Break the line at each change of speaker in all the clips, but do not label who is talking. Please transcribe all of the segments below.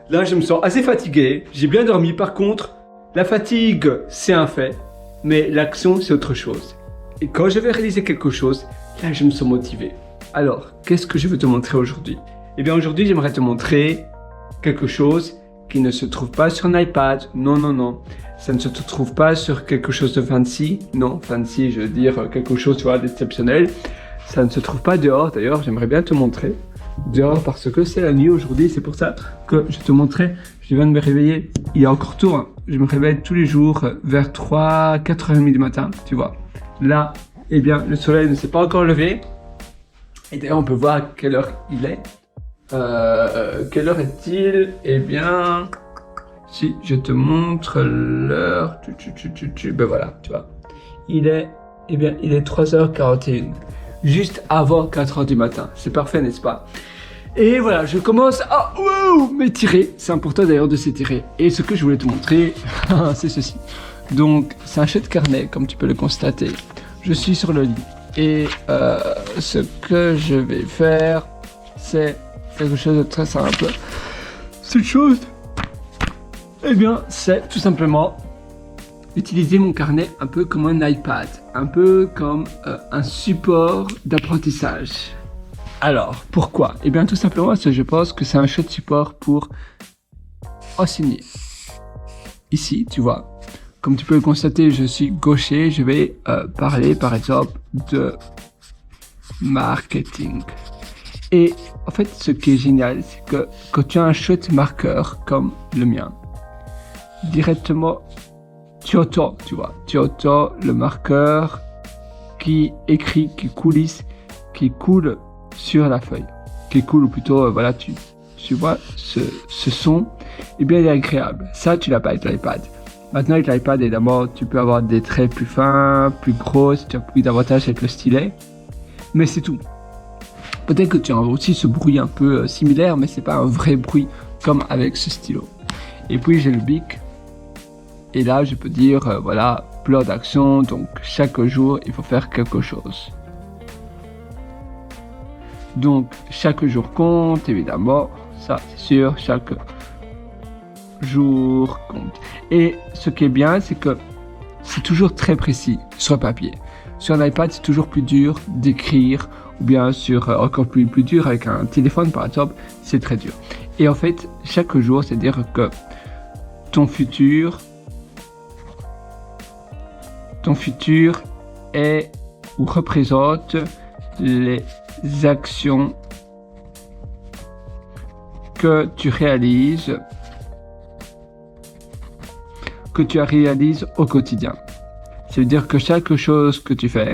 Là, je me sens assez fatigué. J'ai bien dormi. Par contre, la fatigue, c'est un fait. Mais l'action, c'est autre chose. Et quand je vais réaliser quelque chose, là, je me sens motivé. Alors, qu'est-ce que je veux te montrer aujourd'hui? Eh bien, aujourd'hui, j'aimerais te montrer quelque chose qui ne se trouve pas sur un iPad. Non, non, non. Ça ne se trouve pas sur quelque chose de fancy. Non, fancy, je veux dire quelque chose, tu vois, d'exceptionnel. Ça ne se trouve pas dehors. D'ailleurs, j'aimerais bien te montrer dehors parce que c'est la nuit aujourd'hui. C'est pour ça que je te montrais. Je viens de me réveiller. Il est encore tôt. Hein. Je me réveille tous les jours vers 3, 4h30 du matin, tu vois. Là, eh bien, le soleil ne s'est pas encore levé. Et d'ailleurs, on peut voir à quelle heure il est. Quelle heure est-il? Eh bien, si je te montre l'heure, ben voilà, tu vois. Il est 3h41, juste avant 4h du matin. C'est parfait, n'est-ce pas? Et voilà, je commence à m'étirer. C'est important d'ailleurs de s'étirer. Et ce que je voulais te montrer, c'est ceci. Donc, c'est un chouette carnet, comme tu peux le constater. Je suis sur le lit. Et ce que je vais faire, c'est quelque chose de très simple. Cette chose, eh bien, c'est tout simplement utiliser mon carnet un peu comme un iPad, un peu comme un support d'apprentissage. Alors, pourquoi? Eh bien, tout simplement parce que je pense que c'est un chouette support pour enseigner. Ici, tu vois, comme tu peux le constater, je suis gaucher, je vais parler, par exemple, de marketing. Et en fait, ce qui est génial, c'est que quand tu as un chouette marqueur comme le mien, directement, tu entends, tu vois, tu entends le marqueur qui écrit, qui coulisse, qui coule sur la feuille, qui coule, ou plutôt, voilà, tu vois, ce son, eh bien, il est agréable. Ça, tu l'as pas avec l'iPad. Maintenant, avec l'iPad, évidemment, tu peux avoir des traits plus fins, plus gros, si tu as plus d'avantages avec le stylet, mais c'est tout. Peut-être que tu as aussi ce bruit un peu similaire, mais c'est pas un vrai bruit comme avec ce stylo. Et puis j'ai le bic. Et là, je peux dire, voilà, plan d'action. Donc chaque jour, il faut faire quelque chose. Donc chaque jour compte, évidemment. Ça, c'est sûr. Chaque jour compte. Et ce qui est bien, c'est que c'est toujours très précis sur papier. Sur un iPad, c'est toujours plus dur d'écrire, ou bien sur encore plus dur avec un téléphone par exemple, c'est très dur. Et en fait, chaque jour, c'est-à-dire que ton futur est ou représente les actions que tu réalises au quotidien. Ça veut dire que chaque chose que tu fais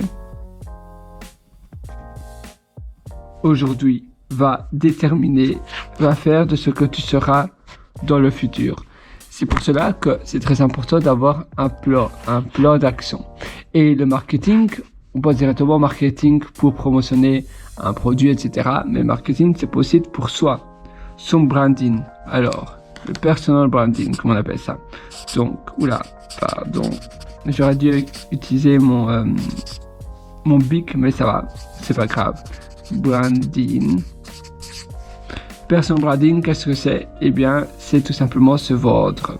aujourd'hui va faire de ce que tu seras dans le futur. C'est pour cela que c'est très important d'avoir un plan d'action. Et le marketing, on pense directement au marketing pour promotionner un produit, etc. Mais marketing, c'est possible pour soi, son branding. Alors, le personal branding, comment on appelle ça? Donc, pardon. J'aurais dû utiliser mon bic, mais ça va, c'est pas grave. Branding. Personal branding, qu'est-ce que c'est? Eh bien, c'est tout simplement se vendre.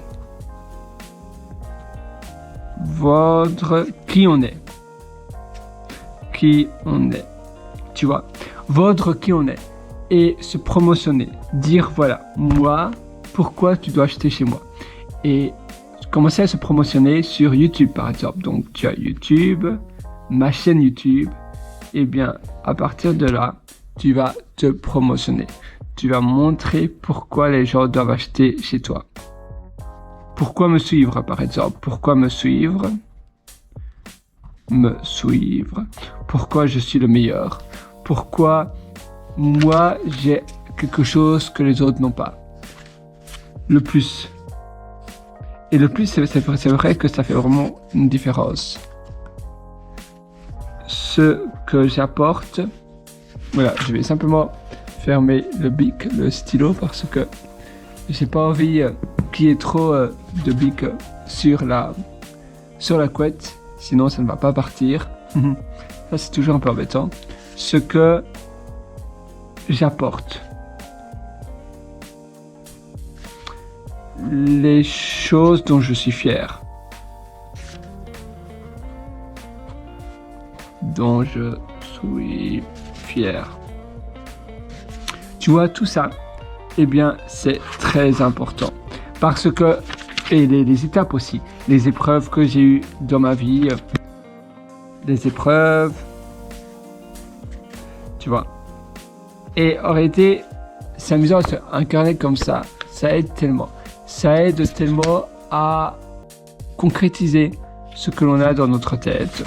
Vendre qui on est. Qui on est. Tu vois? Vendre qui on est. Et se promotionner. Dire, voilà, moi, pourquoi tu dois acheter chez moi? Et commencer à se promotionner sur YouTube, par exemple. Donc, tu as YouTube, ma chaîne YouTube. Eh bien, à partir de là, tu vas te promotionner. Tu vas montrer pourquoi les gens doivent acheter chez toi. Pourquoi me suivre, par exemple? Pourquoi me suivre? Pourquoi je suis le meilleur? Pourquoi moi, j'ai quelque chose que les autres n'ont pas? Le plus. Et le plus, c'est vrai que ça fait vraiment une différence. Ce que j'apporte, voilà, je vais simplement fermer le bic, le stylo, parce que j'ai pas envie qu'il y ait trop de bic sur la couette, sinon ça ne va pas partir. Ça, c'est toujours un peu embêtant. Ce que j'apporte. les choses dont je suis fier. Dont je suis fier. Tu vois, tout ça, eh bien, c'est très important. Parce que, et les étapes aussi, les épreuves que j'ai eues dans ma vie, des épreuves, tu vois. Et en réalité, c'est amusant, un carnet comme ça aide tellement. Ça aide tellement à concrétiser ce que l'on a dans notre tête,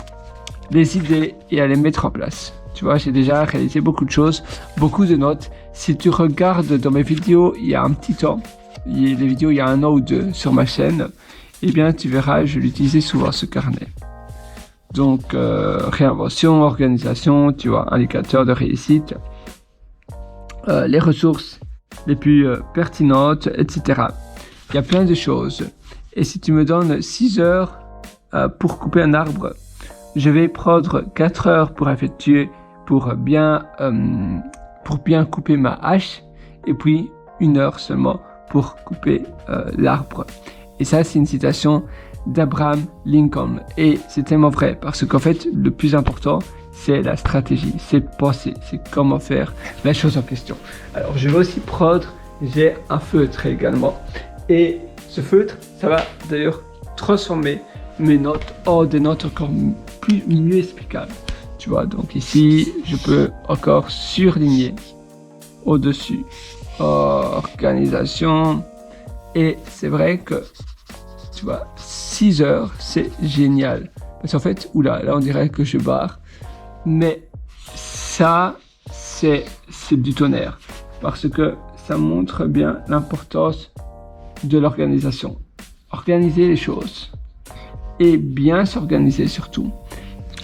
les idées, et à les mettre en place. Tu vois, j'ai déjà réalisé beaucoup de choses, beaucoup de notes. Si tu regardes dans mes vidéos il y a un petit temps, les vidéos il y a 1 an ou 2 sur ma chaîne, eh bien tu verras, je l'utilisais souvent ce carnet. Donc, réinvention, organisation, tu vois, indicateur de réussite, les ressources les plus pertinentes, etc. Il y a plein de choses. Et si tu me donnes 6 heures pour couper un arbre, je vais prendre 4 heures pour effectuer, pour bien couper ma hache, et puis 1 heure seulement pour couper l'arbre. Et ça, c'est une citation d'Abraham Lincoln. Et c'est tellement vrai, parce qu'en fait, le plus important, c'est la stratégie, c'est penser, c'est comment faire la chose en question. Alors, je vais aussi prendre, j'ai un feutre également. Et ce feutre, ça va d'ailleurs transformer mes notes en des notes encore mieux explicables. Tu vois, donc ici, je peux encore surligner au-dessus. Organisation. Et c'est vrai que, tu vois, 6 heures, c'est génial. Parce qu'en fait, là on dirait que je barre. Mais ça, c'est du tonnerre. Parce que ça montre bien l'importance de l'organisation. Organiser les choses. Et bien s'organiser surtout.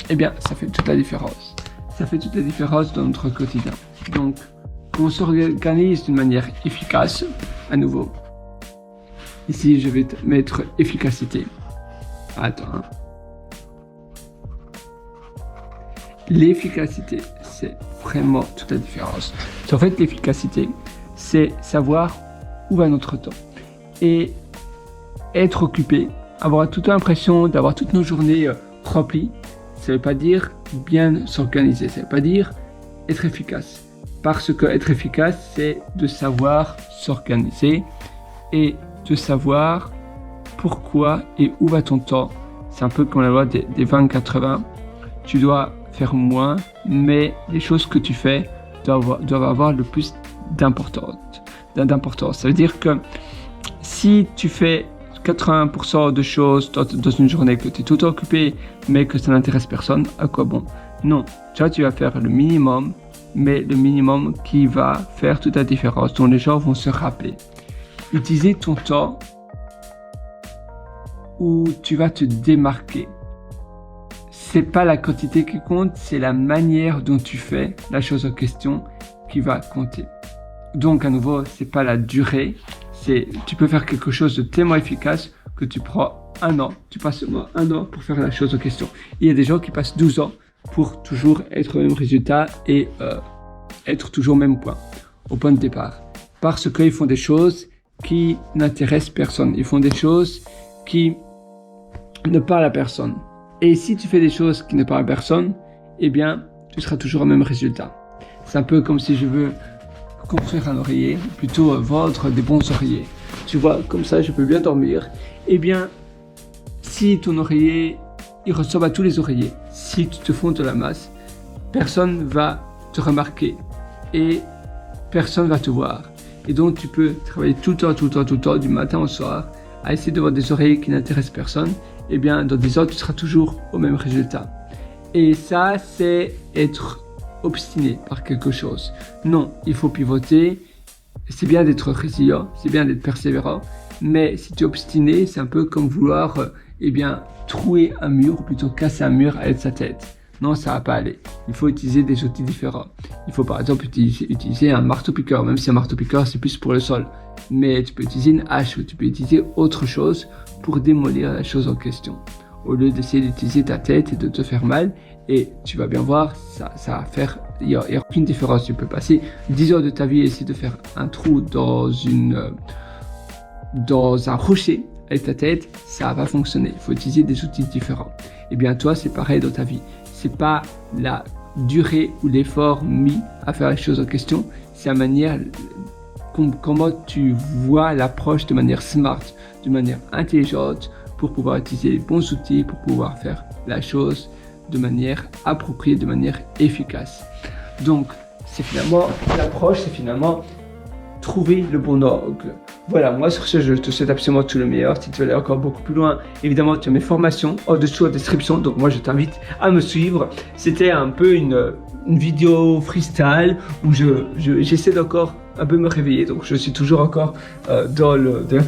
Eh bien, ça fait toute la différence. Ça fait toute la différence dans notre quotidien. Donc, on s'organise d'une manière efficace, à nouveau. Ici, je vais mettre efficacité. Attends. L'efficacité, c'est vraiment toute la différence. En fait, l'efficacité, c'est savoir où va notre temps. Et être occupé, avoir toute l'impression d'avoir toutes nos journées remplies, ça ne veut pas dire bien s'organiser, ça ne veut pas dire être efficace. Parce que être efficace, c'est de savoir s'organiser et de savoir pourquoi et où va ton temps. C'est un peu comme la loi des 20-80. Tu dois faire moins, mais les choses que tu fais doivent avoir le plus d'importance. Ça veut dire que si tu fais 80% de choses dans une journée, que tu es tout occupé, mais que ça n'intéresse personne, à quoi bon? Non, tu vas faire le minimum, mais le minimum qui va faire toute la différence, dont les gens vont se rappeler. Utiliser ton temps où tu vas te démarquer. C'est pas la quantité qui compte, c'est la manière dont tu fais la chose en question qui va compter. Donc à nouveau, c'est pas la durée, tu peux faire quelque chose de tellement efficace que tu prends 1 an, tu passes 1 an pour faire la chose en question. Il y a des gens qui passent 12 ans pour toujours être au même résultat et être toujours au même point, au point de départ. Parce qu'ils font des choses qui n'intéressent personne. Ils font des choses qui ne parlent à personne. Et si tu fais des choses qui ne parlent à personne, eh bien, tu seras toujours au même résultat. C'est un peu comme si je veux construire un oreiller, plutôt vendre des bons oreillers. Tu vois, comme ça, je peux bien dormir. Eh bien, si ton oreiller, il ressemble à tous les oreillers, si tu te fonds de la masse, personne va te remarquer et personne va te voir. Et donc, tu peux travailler tout le temps, du matin au soir, à essayer de voir des oreillers qui n'intéressent personne. Eh bien, dans 10 ans, tu seras toujours au même résultat. Et ça, c'est être obstiné par quelque chose. Non, il faut pivoter. C'est bien d'être résilient, c'est bien d'être persévérant. Mais si tu es obstiné, c'est un peu comme vouloir, trouer un mur, ou plutôt casser un mur avec sa tête. Non, ça va pas aller. Il faut utiliser des outils différents. Il faut par exemple utiliser un marteau-piqueur, même si un marteau-piqueur c'est plus pour le sol. Mais tu peux utiliser une hache ou tu peux utiliser autre chose pour démolir la chose en question. Au lieu d'essayer d'utiliser ta tête et de te faire mal, et tu vas bien voir, ça va faire, il n'y a aucune différence. Tu peux passer 10 heures de ta vie à essayer de faire un trou dans dans un rocher avec ta tête, ça va pas fonctionner. Il faut utiliser des outils différents. Et bien toi, c'est pareil dans ta vie. C'est pas la durée ou l'effort mis à faire les choses en question, c'est la manière, comment tu vois l'approche de manière smart, de manière intelligente pour pouvoir utiliser les bons outils, pour pouvoir faire la chose de manière appropriée, de manière efficace. Donc, c'est finalement l'approche, c'est finalement trouver le bon angle. Voilà, moi sur ce, je te souhaite absolument tout le meilleur. Si tu veux aller encore beaucoup plus loin, évidemment, tu as mes formations en dessous en description. Donc moi, je t'invite à me suivre. C'était un peu une vidéo freestyle où j'essaie d'encore un peu me réveiller. Donc je suis toujours encore dans le... D'ailleurs,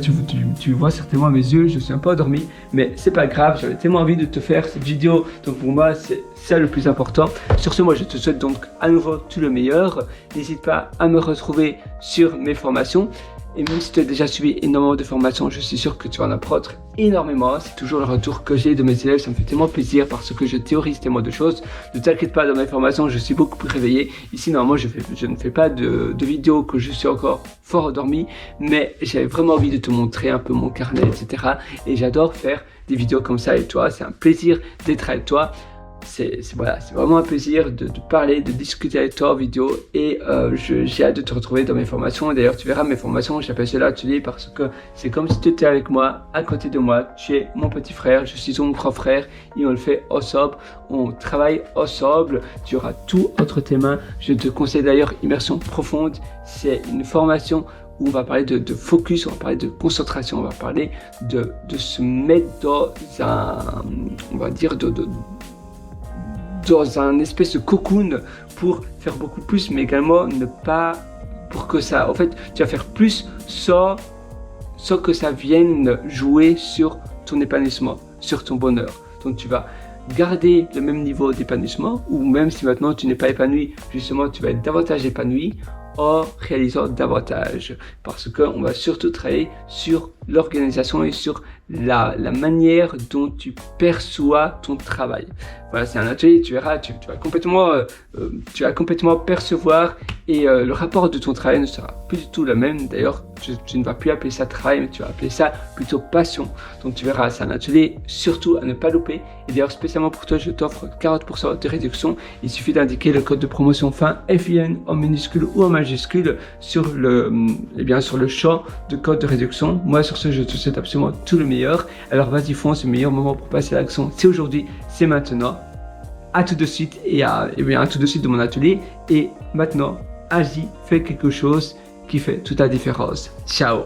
tu vois certainement à mes yeux, je suis un peu endormi. Mais c'est pas grave, j'avais tellement envie de te faire cette vidéo. Donc pour moi, c'est ça le plus important. Sur ce, moi, je te souhaite donc à nouveau tout le meilleur. N'hésite pas à me retrouver sur mes formations. Et même si tu as déjà suivi énormément de formations, je suis sûr que tu vas en apprendre énormément. C'est toujours le retour que j'ai de mes élèves. Ça me fait tellement plaisir parce que je théorise tellement de choses. Ne t'inquiète pas, dans mes formations, je suis beaucoup plus réveillé. Ici, normalement, je ne fais pas de vidéos que je suis encore fort endormi. Mais j'avais vraiment envie de te montrer un peu mon carnet, etc. Et j'adore faire des vidéos comme ça avec toi. C'est un plaisir d'être avec toi. C'est vraiment un plaisir de parler, de discuter avec toi en vidéo et j'ai hâte de te retrouver dans mes formations. D'ailleurs, tu verras mes formations, j'appelle cela atelier parce que c'est comme si tu étais avec moi, à côté de moi. Tu es mon petit frère, je suis ton grand frère et on le fait ensemble. On travaille ensemble, tu auras tout entre tes mains. Je te conseille d'ailleurs Immersion Profonde. C'est une formation où on va parler de focus, on va parler de concentration, on va parler de se mettre dans un, on va dire, dans un espèce de cocoon pour faire beaucoup plus, mais également ne pas pour que ça, en fait, tu vas faire plus sans que ça vienne jouer sur ton épanouissement, sur ton bonheur. Donc tu vas garder le même niveau d'épanouissement, ou même si maintenant tu n'es pas épanoui, justement tu vas être davantage épanoui en réalisant davantage, parce qu'on va surtout travailler sur l'organisation et sur la manière dont tu perçois ton travail. Voilà, c'est un atelier, tu verras, tu vas complètement percevoir et le rapport de ton travail ne sera plus du tout le même. D'ailleurs, tu ne vas plus appeler ça travail, mais tu vas appeler ça plutôt passion. Donc tu verras, c'est un atelier surtout à ne pas louper. Et d'ailleurs, spécialement pour toi, je t'offre 40% de réduction. Il suffit d'indiquer le code de promotion fin FIN en minuscule ou en majuscule sur le champ de code de réduction. Moi, sur ce, je te souhaite absolument tout le meilleur. Alors vas-y, fonce, le meilleur moment pour passer à l'action, c'est aujourd'hui, c'est maintenant. À tout de suite à tout de suite de mon atelier. Et maintenant, agis, fais quelque chose qui fait toute la différence. Ciao.